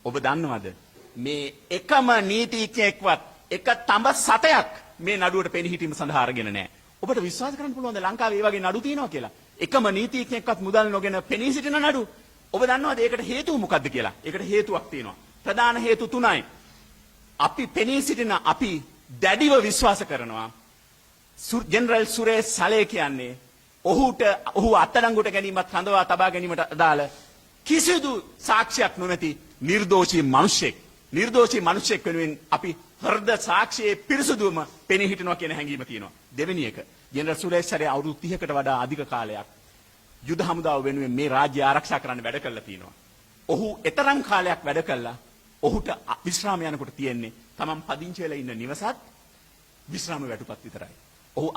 ඔබ දන්නවද මේ එකම නීතිඥයෙක්වත් එක තඹ සතයක් මේ නඩුවට පෙනී හිටීම සඳහා අරගෙන නැහැ. ඔබට විශ්වාස කරන්න පුළුවන්ද ලංකාවේ මේ වගේ නඩු තියෙනවා කියලා? එකම නීතිඥයෙක්වත් මුදල් නොගෙන පෙනී සිටින නඩු. ඔබ දන්නවද ඒකට හේතුව මොකක්ද කියලා? ඒකට හේතුවක් තියෙනවා. ප්‍රධාන හේතු තුනයි. අපි පෙනී සිටින අපි දැඩිව විශ්වාස කරනවා ජෙනරල් සුරේෂ් සලේ කියන්නේ ඔහු අත්අඩංගුවට ගැනීමත් රඳවා තබා ගැනීමට අදාළ කිසිදු සාක්ෂියක් නොමැති නිර්දෝෂී මිනිසෙක්. නිර්දෝෂී මිනිසෙක් වෙනුවෙන් අපි හෘද සාක්ෂියේ පිරිසුදුම පෙනී හිටිනවා කියන හැඟීම තියෙනවා. දෙවෙනි එක ජෙනරල් සුරේෂ් සලේ අවුරුදු 30කට වඩා අධික කාලයක් යුද හමුදාව වෙනුවෙන් මේ රාජ්‍ය ආරක්ෂා කරන්න වැඩ කළා තියෙනවා. ඔහු එතරම් කාලයක් වැඩ කළා. ඔහුට විශ්‍රාම යනකොට තියෙන්නේ තමන් පදිංචි වෙලා ඉන්න නිවසත් විශ්‍රාම වැටුපත් විතරයි. ඔහු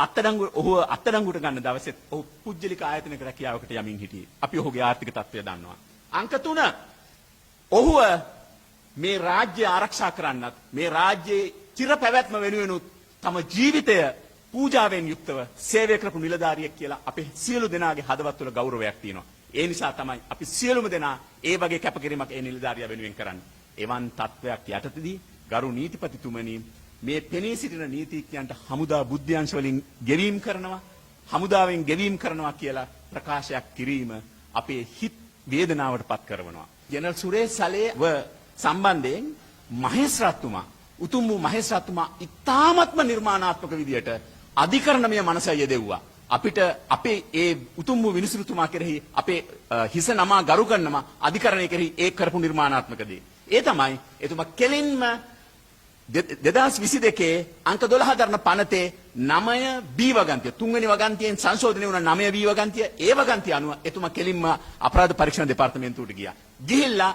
අත්අඩංගුවට ගන්න දවසෙත් ඔහු පුජ්‍යලික ආයතනයක රැකියාවකට යමින් හිටියේ. අපි ඔහුගේ ආර්ථික තත්ත්වය දන්නවා. අංක 3 ඔහුව මේ රාජ්‍ය ආරක්ෂා කරන්නත් මේ රාජ්‍යයේ චිර පැවැත්ම වෙනුවෙනුත් තම ජීවිතය පූජාවෙන් යුක්තව සේවය කරපු නිලධාරියෙක් කියලා අපේ සියලු දෙනාගේ හදවත් තුළ ගෞරවයක් තියෙනවා. ඒ නිසා තමයි අපි සියලුම දෙනා ඒ වගේ කැපකිරීමක් ඒ නිලධාරියා වෙනුවෙන් කරන්නේ. එවන් තත්වයක් යටතේදී ගරු නීතිපතිතුමනි මේ පෙනී සිටින නීතිඥයන්ට හමුදා බුද්ධ්‍යංශ වලින් ගෙවීම් කරනවා හමුදාවෙන් ගෙවීම් කරනවා කියලා ප්‍රකාශයක් කිරීම අපේ හිත් වේදනාවට පත් කරනවා. ජෙනරල් සුරේෂ් සලේව සම්බන්ධයෙන් මහේස්ත්‍රාත්තුමා උතුම් වූ මහේස්ත්‍රාත්තුමා ඉතාමත්ම නිර්මාණාත්මක විදියට අධිකරණමය මනස යෙදෙව්වා. අපිට අපේ ඒ උතුම් වූ විනිසුරුතුමා කෙරෙහි අපේ හිස නමා ගරු කරනවා අධිකරණය කෙරෙහි ඒ කරපු නිර්මාණාත්මක දේ. ඒ තමයි එතුමා කෙලින්ම 2022 අංක 12 දරන පනතේ 9 B වගන්තිය තුන්වෙනි වගන්තියෙන් සංශෝධනය වුණ 9 B වගන්තිය ඒ වගන්තිය අනුව එතුමා කෙලින්ම අපරාධ පරීක්ෂණ දෙපාර්තමේන්තුවට ගියා. ගිහිල්ලා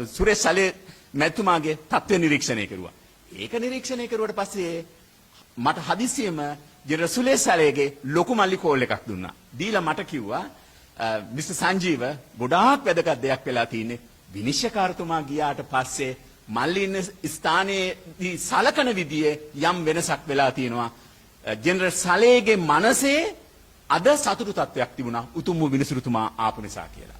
සුරේෂ් සලේ මැතිතුමාගේ තත්ත්ව නිරීක්ෂණය කරුවා. ඒක නිරීක්ෂණය කරුවට පස්සේ මට හදිසියෙම ජෙනරල් සුරේෂ් සලේගේ ලොකු මල්ලි කෝල් එකක් දුන්නා. දීලා මට කිව්වා මිස්ටර් සංජීව ගොඩාක් වැදගත් දෙයක් වෙලා තියෙන්නේ. විනිශ්චයකාරතුමා ගියාට පස්සේ මල්ලි ඉන්න ස්ථානයේදී සලකන විදියේ යම් වෙනසක් වෙලා තියෙනවා. ජෙනරල් සලේගේ මනසේ අද සතුටු තත්වයක් තිබුණා උතුම් වූ විනිසුරුතුමා ආපු නිසා කියලා.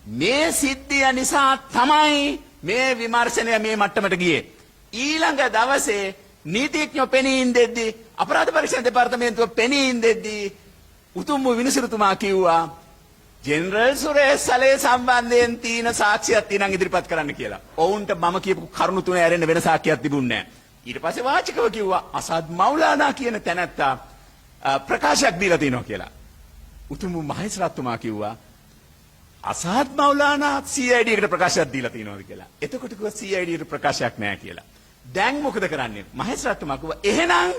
මේ සිද්ධිය නිසා තමයි මේ විමර්ශනය මේ මට්ටමට ගියේ. ඊළඟ දවසේ නීතිඥයෝ පෙනී ඉඳෙද්දී අපරාධ පරීක්ෂණ දෙපාර්තමේන්තුව පෙනී ඉඳෙද්දී උතුම් වූ විනිසුරුතුමා කිව්වා ජෙනරල් සුරේෂ් සලේ සම්බන්ධයෙන් තියෙන සාක්ෂියක් තියෙනම් ඉදිරිපත් කරන්න කියලා. ඔවුන්ට මම කියපු කරුණු තුන ඇරෙන්න වෙන සාක්ෂියක් තිබුණේ නැහැ. ඊට පස්සේ වාචිකව කිව්වා අසද් මෞලානා කියන තැනැත්තා ප්‍රකාශයක් දීලා තිනවා කියලා. උතුම් මහේස්ත්‍රාත්තුමා කිව්වා අසද් මෞලානා CID එකට ප්‍රකාශයක් දීලා තිනවද කියලා. එතකොට කිව්වා CID එකට ප්‍රකාශයක් නැහැ කියලා. දැන් මොකද කරන්නේ? මහේස්ත්‍රාත්තුමා කිව්වා එහෙනම්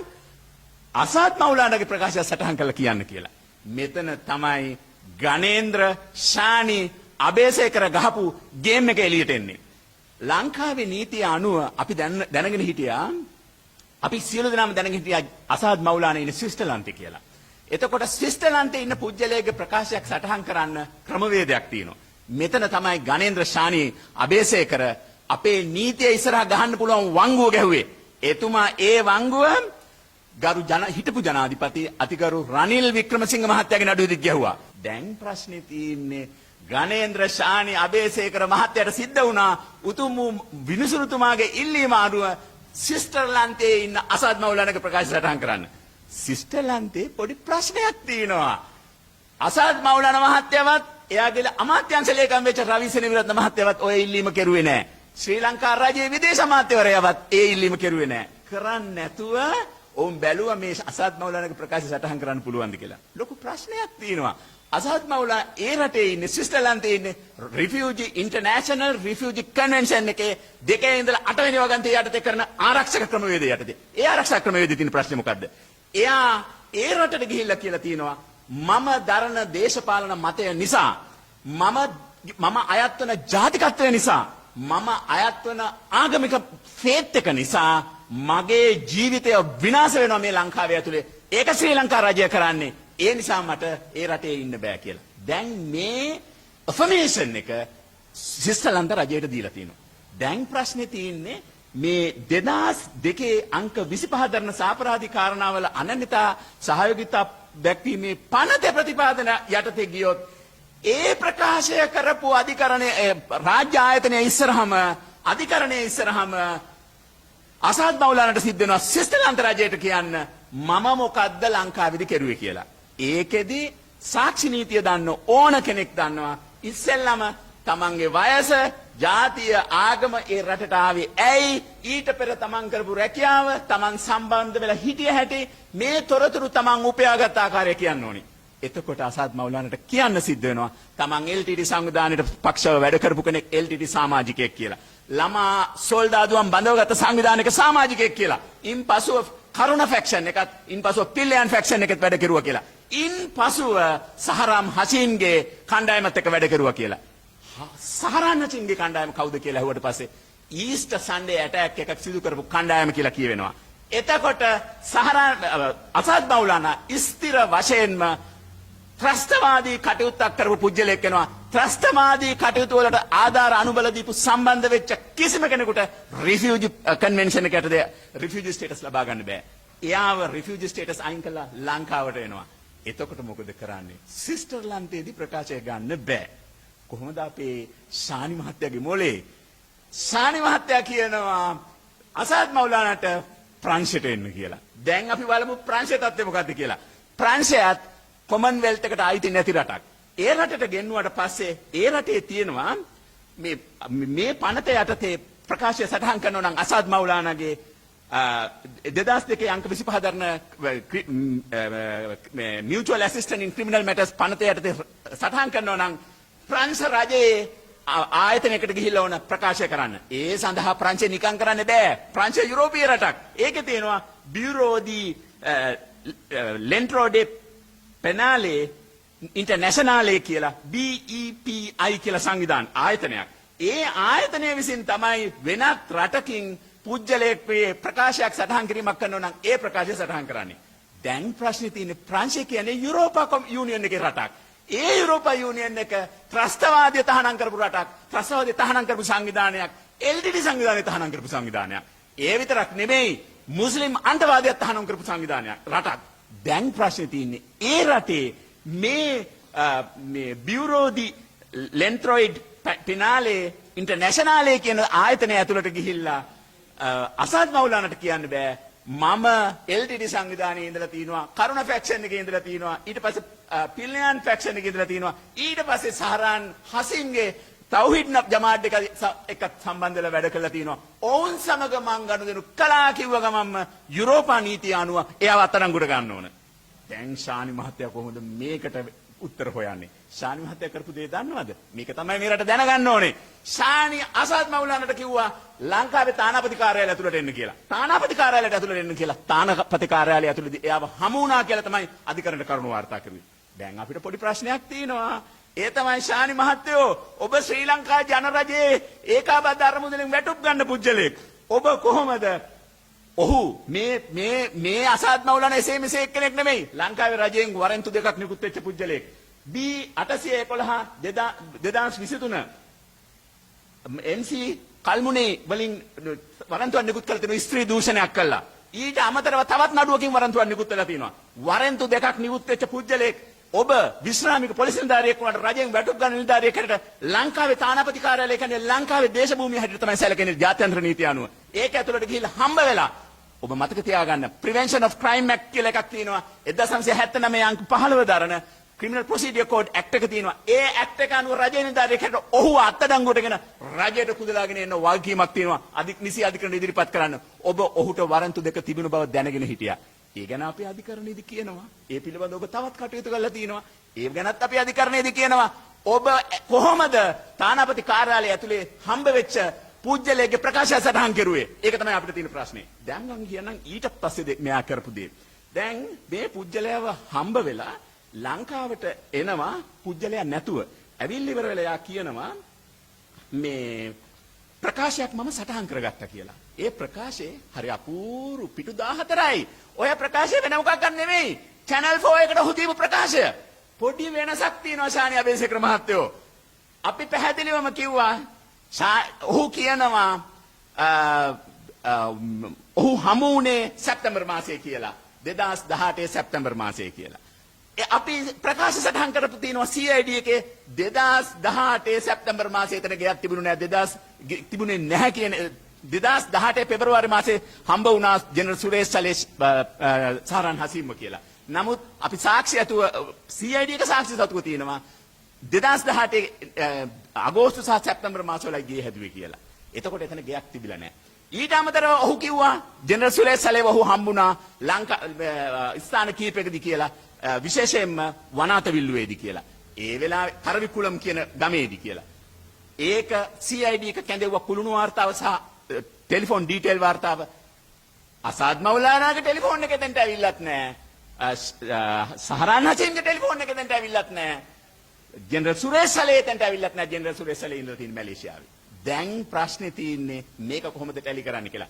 අසද් මෞලානාගේ ප්‍රකාශය සටහන් කරලා කියන්න කියලා. මෙතන තමයි ගණේන්ද්‍ර ශානි අබේසේකර ගහපු ගේම් එක එළියට එන්නේ. ලංකාවේ නීතිය අනුව අපි දැනගෙන හිටියා අපි සියලු දෙනාම දැනගෙන හිටියා අසාද් මෞලානා ඉන්නේ ස්විට්සර්ලන්තේ කියලා. එතකොට ස්විට්සර්ලන්තේ ඉන්න පුජ්‍යලයේගේ ප්‍රකාශයක් සටහන් කරන්න ක්‍රමවේදයක් තියෙනවා. මෙතන තමයි ගණේන්ද්‍ර ශානි අබේසේකර අපේ නීතිය ඉස්සරහා ගහන්න පුළුවන් වංගුව ගැහුවේ. එතුමා ඒ වංගුව හිටපු ජනාධිපති අතිගරු රනිල් වික්‍රමසිංහ මහත්තයාගේ නඩුවේදී ගැහුවා. දැන් ප්‍රශ්නේ තියෙන්නේ ගණේන්ද්‍ර ශානි අබේසේකර මහත්තයාට සිද්ධ වුණා උතුම් වූ විනිසුරුතුමාගේ ඉල්ලීම අනුව ස්විට්සර්ලන්තයේ ඉන්න අසද් මෞලානාගේ ප්‍රකාශ සටහන් කරන්න. ස්විට්සර්ලන්තේ පොඩි ප්‍රශ්නයක් තියෙනවා. අසද් මෞලානා මහත්තයාවත් එයාගේ අමාත්‍යාංශ ලේකම් වෙච්ච රවි සෙනවිරත්න මහත්තයාවත් ඔය ඉල්ලීම කෙරුවේ නැහැ. ශ්‍රී ලංකා රජයේ විදේශ අමාත්‍යවරයාවත් ඒ ඉල්ලීම කෙරුවේ නැහැ. කරන්නේ නැතුව ඔවුන් බැලුවා මේ අසද් මෞලානාගේ ප්‍රකාශ සටහන් කරන්න පුළුවන්ද කියලා. ලොකු ප්‍රශ්නයක් තියෙනවා. අසද් මෞලානා ඒ රටේ ඉන්නේ ස්විට්සර්ලන්තේ ඉන්නේ රිෆියුජි ඉන්ටර්නැෂනල් රිෆියුජි කන්වෙන්ෂන් එකේ 2 ඉඳලා 8 වෙනි වගන්තිය යටතේ කරන ආරක්ෂක ක්‍රමවේදය යටතේ. ඒ ආරක්ෂක ක්‍රමවේදයේ තියෙන ප්‍රශ්නේ මොකද්ද? එයා ඒ රටට ගිහිල්ලා කියලා තියෙනවා මම දරන දේශපාලන මතය නිසා මම අයත් වන ජාතිකත්වය නිසා මම අයත් වන ආගමික ෆේත් එක නිසා මගේ ජීවිතය විනාශ වෙනවා මේ ලංකාවේ ඇතුලේ. ඒක ශ්‍රී ලංකා රජය කරන්නේ. ඒ නිසා මට ඒ රටේ ඉන්න බෑ කියලා. දැන් මේ affirmation එක ස්විට්සර්ලන්ත රජයට දීලා තිනවා. දැන් ප්‍රශ්නේ තියෙන්නේ මේ 2002 අංක 25 දරන සාපරාධි කාරණාවල අනන්‍යතා සහයෝගිතා දැක්වීමේ පනත ප්‍රතිපාදන යටතේ ගියොත් ඒ ප්‍රකාශය කරපු අධිකරණයේ රාජ්‍ය ආයතනය ඉස්සරහම අධිකරණයේ ඉස්සරහම අසාද් මවුලානට සිද්ධ වෙනවා ශ්‍රේෂ්ඨ රජයට කියන්න මම මොකද්ද ලංකාවේදී කෙරුවේ කියලා. ඒකෙදි සාක්ෂි නීතිය දන්න ඕන කෙනෙක් දන්නවා ඉස්සෙල්ලම තමන්ගේ වයස, ජාතිය, ආගම ඒ රටට ආවේ ඇයි, ඊට පෙර තමන් කරපු රැකියාව, තමන් සම්බන්ධ වෙලා හිටිය හැටි මේ තොරතුරු තමන් උපයාගත් ආකාරය කියන්න ඕනි. එතකොට අසාද් මවුලානට කියන්න සිද්ධ වෙනවා තමන් LTT සංවිධානයට පක්ෂව වැඩ කරපු කෙනෙක් LTT සමාජිකයෙක් කියලා. ළමා සොල්දාදුවන් බඳවගත්ත සංවිධානයක සමාජිකයෙක් කියලා. ඉන්පසුව කරුණ ෆැක්ෂන් එකත්, ඉන්පසුව පිල්ලයන් ෆැක්ෂන් එකත් වැඩ කෙරුවා කියලා. ඉන්පසුව සහරාම් හෂීම්ගේ කණ්ඩායමත් එක්ක වැඩ කෙරුවා කියලා. සහරාම් හෂීම්ගේ කණ්ඩායම කවුද කියලා ඇහුවට පස්සේ ඊස්ටර් සන්ඩේ ඇටැක් එකක් සිදු කරපු කණ්ඩායම කියලා කියවෙනවා. එතකොට අසාද් මවුලානා ස්ථිර වශයෙන්ම ත්‍රස්තවාදී කටයුත්තක් කරපු පුජ්‍යලයක් වෙනවා. ත්‍රස්තවාදී කටයුතු වලට ආධාර අනුබල දීපු සම්බන්ධ වෙච්ච කිසිම කෙනෙකුට රිෆියුජි කන්වෙන්ෂන් එකට රිෆියුජි ස්ටේටස් ලබා ගන්න බෑ. එයාව රිෆියුජි ස්ටේටස් අයින් කළා ලංකාවට එනවා. එතකොට මොකද කරන්නේ? ස්විට්සර්ලන්තයේදී ප්‍රකාශය ගන්න බෑ. කොහොමද අපේ ශානි මහත්තයාගේ මොලේ? ශානි මහත්තයා කියනවා අසාද් මවුලානට ප්‍රංශයට එන්න කියලා. දැන් අපි බලමු ප්‍රංශයේ තත්ත්වය මොකද්ද කියලා. ප්‍රංශයත් කොමන්වෙල්ත් එකට ආйти නැති රටක්. ඒ රටට ගෙන්නුවට පස්සේ ඒ රටේ තියෙනවා මේ පනත යටතේ ප්‍රකාශය සටහන් කරනවා නම් අසාද් මවුලානගේ 2002 අංක 25 දරන mutual assistance in criminal matters පනත යටතේ සටහන් කරනවා නම් ප්‍රංශ රජයේ ආයතනයකට ගිහිල්ලා ඕන ප්‍රකාශය කරන්න. ඒ සඳහා ප්‍රංශය නිකන් කරන්න බෑ. ප්‍රංශය යුරෝපීය රටක්. ඒකේ තියෙනවා Bureau di Lentro de Penale Internationale කියලා BEPI කියලා සංවිධාන ආයතනයක්. ඒ ආයතනය විසින් තමයි වෙනත් රටකින් පුජ්‍යලයක් ප්‍රකාශයක් සටහන් කිරීමක් කරනවා නම් ඒ ප්‍රකාශය සටහන් කරන්නේ. දැන් ප්‍රශ්නේ තියෙන්නේ ප්‍රංශය කියන්නේ යුරෝපා යුනියන් එකේ රටක්. ඒ යුරෝපා යුනියන් එක ත්‍රස්තවාදී තහනම් කරපු රටක්. ත්‍රස්තවාදී තහනම් කරපු සංවිධානයක්. LTT සංවිධානය තහනම් කරපු සංවිධානයක්. ඒ විතරක් නෙමෙයි මුස්ලිම් අන්තවාදයක් තහනම් කරපු සංවිධානයක් රටක්. දැන් ප්‍රශ්නේ තියෙන්නේ ඒ රටේ මේ Bureau di Lentroid Penale Internationale කියන ආයතනය ඇතුළට ගිහිල්ලා අසාද් මවුලානට කියන්න බෑ මම LTT සංවිධානයේ ඉඳලා තිනවා, කරුණ ෆැක්ෂන් එකේ ඉඳලා තිනවා, ඊට පස්සේ පිල්ලයන් ෆැක්ෂන් එකේ ඉඳලා තිනවා, ඊට පස්සේ සහරාන් හසින්ගේ තෞහිඩ් ජමාත් එක සම්බන්ධ වෙලා වැඩ කරලා තිනවා. ඔවුන් සමග මං ගනුදෙනු කළා කිව්ව ගමන්ම යුරෝපා නීතිය අනුව එයාව අත්අඩංගුවට ගන්න ඕන. දැන් ශානි මහත්තයා කොහොමද මේකට උත්තර හොයන්නේ? ශානි මහත්තයා කරපු දේ දන්නවද? මේක තමයි මේ රට දැනගන්න ඕනේ. ශානි අසාද් මවුලානට කිව්වා ලංකාවේ තානාපති කාර්යාලය ඇතුළට එන්න කියලා. තානාපති කාර්යාලයට ඇතුළට එන්න කියලා. තානාපති කාර්යාලය ඇතුළේදී එයාව හමු වුණා කියලා තමයි අධිකරණයට කරුණු වාර්තා කරුවේ. දැන් අපිට පොඩි ප්‍රශ්නයක් තියෙනවා. ඒ තමයි ශානි මහත්තයෝ ඔබ ශ්‍රී ලංකා ජනරජයේ ඒකාබද්ධ අරමුදලින් වැටුප් ගන්න පුජ්‍යලෙක්. ඔබ කොහොමද ඔහු මේ අසාද් මවුලාන එසේ මෙසේ එක්කෙනෙක් නෙමෙයි. ලංකාවේ රජයෙන් වරෙන්තු දෙකක් නිකුත් වෙච්ච පුජ්‍යලෙක්. B 811 2023 MC කල්මුනේ වලින් වරෙන්තුවක් නිකුත් කරලා තියෙනවා ස්ත්‍රී දූෂණයක් කළා. ඊට අමතරව තවත් නඩුවකින් වරෙන්තුවක් නිකුත් වෙලා තියෙනවා. වරෙන්තු දෙකක් නිකුත් වෙච්ච පුජ්‍යලෙක් ඔබ විශ්‍රාමික පොලිස් නිලධාරියෙක් වුණාට රජයෙන් වැටුප් ගන්න නිලධාරියෙක් හැටියට ලංකාවේ තානාපති කාර්යාලය කියන්නේ ලංකාවේ දේශභූමිය හැටියට තමයි සැලකෙන්නේ ජාත්‍යන්තර නීතිය අනුව. ඒක ඇතුළට ගිහිල්ලා හම්බ වෙලා ඔබ මතක තියාගන්න Prevention of Crime Act කියලා එකක් තියෙනවා. 1979 අංක 15 දරන Criminal Procedure Code Act එක තියෙනවා. ඒ Act එක අනුව රජයේ නිලධාරියෙක් හැටියට ඔහු අත්අඩංගුවටගෙන රජයට කුදලාගෙන එන්න වගකීමක් තියෙනවා. නිසි අධිකරණ ඉදිරිපත් කරන්න. ඔබ ඔහුට වරන්තු දෙක තිබුණු බව දැනගෙන හිටියා. ඒ ගැන අපි අධිකරණයේදී කියනවා. ඒ පිළිබඳව ඔබ තවත් කටයුතු කරලා තියෙනවා. ඒ ගැනත් අපි අධිකරණයේදී කියනවා. ඔබ කොහොමද තානාපති කාර්යාලය ඇතුලේ හම්බ වෙච්ච පුජ්‍යලයේ ප්‍රකාශය සටහන් කරුවේ? ඒක තමයි අපිට තියෙන ප්‍රශ්නේ. දැන් මම කියන්නම් ඊට පස්සේ මෙයා කරපු දේ. දැන් මේ පුජ්‍යලයව හම්බ වෙලා ලංකාවට එනවා පුජ්‍යලයා නැතුව. ඇවිල්ලි ඉවර වෙලා යා කියනවා මේ ප්‍රකාශයක් මම සටහන් කරගත්තා කියලා. ඒ ප්‍රකාශයේ හරි අපූර්ව පිටු 14යි. ඔය ප්‍රකාශය වෙන මොකක් ගන්න නෙමෙයි. Channel 4 එකට හොදීපු ප්‍රකාශය. පොඩි වෙනසක් තියෙනවා ශානි අබේසේකර මහත්තයෝ. අපි පැහැදිලිවම කිව්වා ඔහු කියනවා ඔහු හමු වුණේ සැප්තැම්බර් මාසයේ කියලා. 2018 සැප්තැම්බර් මාසයේ කියලා. අපි ප්‍රකාශ සටහන් කරපු තියෙනවා CID එකේ 2018 සැප්තැම්බර් මාසයේ එතන ගයක් තිබුණේ නැහැ තිබුණේ නැහැ කියන 2018 පෙබරවාරි මාසේ හම්බ වුණා ජෙනරල් සුරේෂ් සලේ සහරන් හසීම්ව කියලා. නමුත් අපි සාක්ෂි ඇතුව CID එක සාක්ෂි සතුව තියෙනවා 2018 අගෝස්තු සහ සැප්තැම්බර් මාසවල ගියේ හැදුවේ කියලා. එතකොට එතන ගයක් තිබිලා නැහැ. ඊට අමතරව ඔහු කිව්වා ජෙනරල් සුරේෂ් සලේව ඔහු හම්බුණා ස්ථාන කීපයකදී කියලා විශේෂයෙන්ම වනාතවිල්ලුවේදී කියලා. ඒ වෙලාවේ කරවිකුලම් කියන ගමේදී කියලා. ඒක CID එක කැඳෙව්වා කුළුණු වාර්තාව සහ ටෙලිෆෝන් ඩීටේල් වාර්තාව. අසාද් මවුලානාගේ ටෙලිෆෝන් එක එතනට ඇවිල්ලත් නැහැ. සහරාන් හසීම්ගේ ටෙලිෆෝන් එක එතනට ඇවිල්ලත් නැහැ. ජෙනරල් සුරේෂ් සලේ එතනට ඇවිල්ලත් නැහැ. ජෙනරල් සුරේෂ් සලේ ඉඳලා තියෙන මැලේසියාවේ. දැන් ප්‍රශ්නේ තියෙන්නේ මේක කොහොමද ටැලි කරන්න කියලා.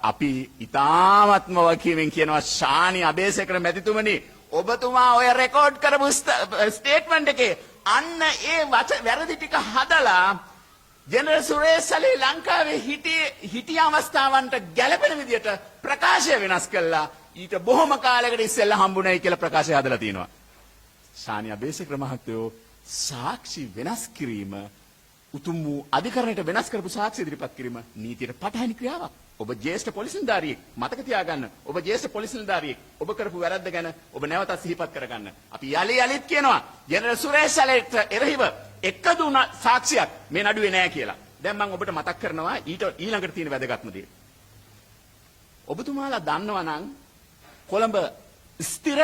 අපි ඉතාමත්ම වකීමෙන් කියනවා ශානි අබේසේකර මැතිතුමනි ඔබතුමා ඔය රෙකෝඩ් කරපු ස්ටේට්මන්ට් එකේ අන්න ඒ වැරදි ටික හදලා ජෙනරල් සුරේෂ් සලේ ලංකාවේ හිටිය අවස්ථාවන්ට ගැළපෙන විදියට ප්‍රකාශය වෙනස් කළා. ඊට බොහොම කාලයකට ඉස්සෙල්ලා හම්බුනායි කියලා ප්‍රකාශය හදලා තිනවා. ශානි අබේසේකර මහත්තයෝ සාක්ෂි වෙනස් කිරීම උතුම් වූ අධිකරණයට වෙනස් කරපු සාක්ෂි ඉදිරිපත් කිරීම නීතියට පටහැනි ක්‍රියාවක්. ඔබ ජ්‍යෙෂ්ඨ පොලිස් නිලධාරියෙක් මතක තියාගන්න. ඔබ ජ්‍යෙෂ්ඨ පොලිස් නිලධාරියෙක්. ඔබ කරපු වැරද්ද ගැන ඔබ නැවතත් සිහිපත් කරගන්න. අපි යලිත් කියනවා ජෙනරල් සුරේෂ් සලේට එරෙහිව එකදු සාක්ෂියක් මේ නඩුවේ නැහැ කියලා. දැන් මම ඔබට මතක් කරනවා ඊළඟට තියෙන වැදගත්ම දේ. ඔබතුමාලා දන්නවා නම් කොළඹ ස්ථිර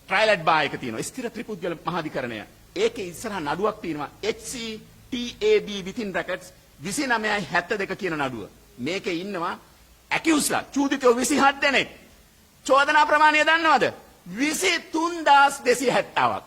ට්‍රයිලට් බා එක තියෙනවා. ස්ථිර ත්‍රිපුද්ගල මහාධිකරණය. ඒකේ ඉස්සරහා නඩුවක් තියෙනවා. HCTAB within brackets 29/72 කියන නඩුව. මේකේ ඉන්නවා ඇකියුස්ලා චූදිතයෝ 27 දෙනෙක්. චෝදනා ප්‍රමාණය දන්නවද? 23270ක්.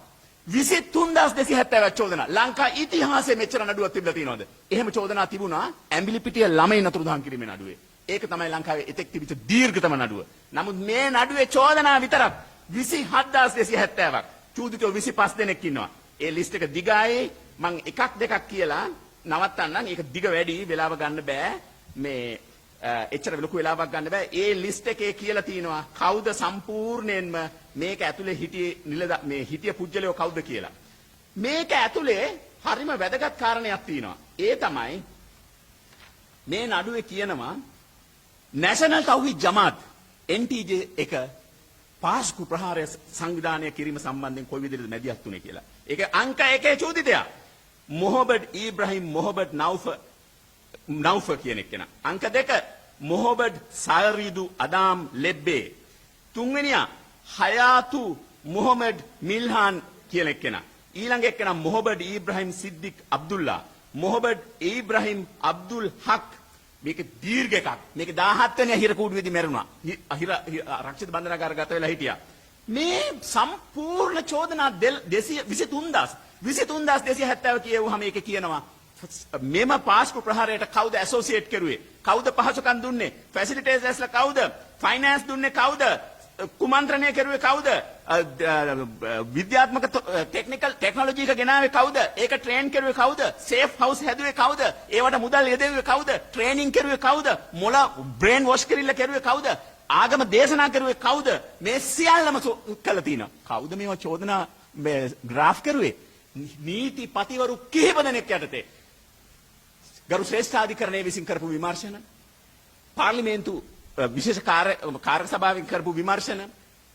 23270ක් චෝදනා. ලංකා ඉතිහාසයේ මෙච්චර නඩුවක් තිබිලා තියෙනවද? එහෙම චෝදනා තිබුණා ඇඹිලිපිටිය ළමයින් අතුරුදහන් කිරීමේ නඩුවේ. ඒක තමයි ලංකාවේ එතෙක් තිබිච්ච දීර්ඝතම නඩුව. නමුත් මේ නඩුවේ චෝදනා විතරක් 27270ක්. චූදිතයෝ 25 දෙනෙක් ඉන්නවා. ඒ ලිස්ට් එක දිගයි. මම එකක් දෙකක් කියලා නවත්තන්නම්. ඒක දිග වැඩි වෙලාව ගන්න බෑ. මේ එච්චර ලොකු වෙලාවක් ගන්න බෑ. ඒ ලිස්ට් එකේ කියලා තියෙනවා කවුද සම්පූර්ණයෙන්ම මේක ඇතුලේ හිටිය පුජ්‍යලයෝ කවුද කියලා. මේක ඇතුලේ හරිම වැදගත් කාරණයක් තියෙනවා. ඒ තමයි මේ නඩුවේ කියනවා නැෂනල් තෞහීද් ජමාත් NTJ එක පාස්කු ප්‍රහාරය සංවිධානය කිරීම සම්බන්ධයෙන් කොයි විදිහටද මැදිහත් වුනේ කියලා. ඒක අංක 1 චෝදිතයා මොහබඩ් ඉබ්‍රහීම් මොහබඩ් නෞෆර් කියන එක්කෙනා. අංක 2 මොහබඩ් සාරිදු අදාම් ලෙබ්බේ. තුන්වෙනියා හයාතු මොහමඩ් මිල්හාන් කියන එක්කෙනා. ඊළඟ එක්කෙනා මොහබඩ් ඉබ්‍රහීම් සිද්දික් අබ්දුල්ලා. මොහබඩ් ඉබ්‍රහීම් අබ්දුල් හක්. මේක දීර්ඝ එකක්. මේක 17 වෙනි හිර කූඩුවේදී මැරුණා. රක්ෂිත බන්ධනාගාර ගත වෙලා හිටියා. මේ සම්පූර්ණ චෝදනා 23270 කියවුවා මේක කියනවා මෙම පාස්කු ප්‍රහාරයට කවුද ඇසෝසියේට් කරුවේ? කවුද පහසුකම් දුන්නේ? ෆැසිලිටේටර්ස්ලා කවුද? ෆයිනෑන්ස් දුන්නේ කවුද? කුමන්ත්‍රණය කරුවේ කවුද? විද්‍යාත්මක ටෙක්නොලොජි එක ගෙනාවේ කවුද? ඒක ට්‍රේන් කරුවේ කවුද? සේෆ් හවුස් හැදුවේ කවුද? ඒවට මුදල් යොදවුවේ කවුද? ට්‍රේනින් කරුවේ කවුද? මොළ බ්‍රේන් වොෂ් කිරිල්ල කරුවේ කවුද? ආගම දේශනා කරුවේ කවුද? මේ සියල්ලම කළා තිනවා. කවුද මේවා චෝදනා ග්‍රාෆ් කරුවේ? නීතිපතිවරු කිහිප දෙනෙක් යටතේ ගරු ශ්‍රේෂ්ඨාධිකරණයේ විසින් කරපු විමර්ශන, පාර්ලිමේන්තු විශේෂ කාර්ය සභාවෙන් කරපු විමර්ශන,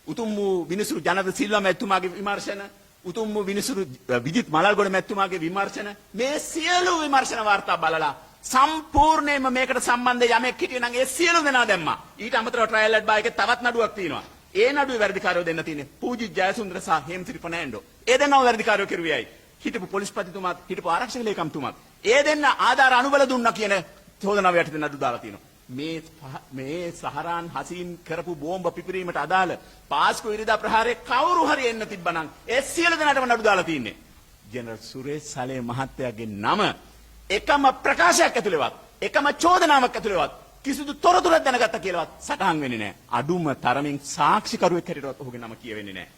උතුම් වූ විනිසුරු ජනත සිල්වා මැතිතුමාගේ විමර්ශන, උතුම් වූ විනිසුරු විජිත් මලල්ගොඩ මැතිතුමාගේ විමර්ශන, මේ සියලු විමර්ශන වාර්තා බලලා සම්පූර්ණයෙන්ම මේකට සම්බන්ධ යමෙක් හිටියේ නම් ඒ සියලු දෙනා දැම්මා. ඊට අමතරව ට්‍රයල් ඇඩ් බා එකේ තවත් නඩුවක් තියෙනවා. ඒ නඩුවේ වැඩිකාරයෝ දෙන්න තියෙන්නේ පූජිත් ජයසුන්දර සහ හේමසිරි ෆර්නෑන්ඩෝ. ඒ දෙන්නම වැඩිකාරයෝ කෙරුවේයි. හිටපු පොලිස්පතිතුමාත් හිටපු ආරක්ෂක ලේකම්තුමාත් ඒ දෙන්න ආධාර අනුබල දුන්නා කියන චෝදනාව යටතේ නඩු දාලා තිනවා. මේ සහරාන් හසීම් කරපු බෝම්බ පිපිරීමට අදාළ පාස්කු ඉරිදා ප්‍රහාරයේ කවුරු හරි එන්න තිබ්බනම් ඒ සියලු දෙනාටම නඩු දාලා තින්නේ. ජෙනරල් සුරේෂ් සලේ මහත්තයාගේ නම එකම ප්‍රකාශයක් ඇතුළේවත් එකම චෝදනාවක් ඇතුළේවත් කිසිදු තොරතුරක් දැනගත්තා කියලාවත් සටහන් වෙන්නේ නැහැ. අඩුම තරමින් සාක්ෂිකරුවෙක් හැටියටවත් ඔහුගේ නම කියවෙන්නේ නැහැ.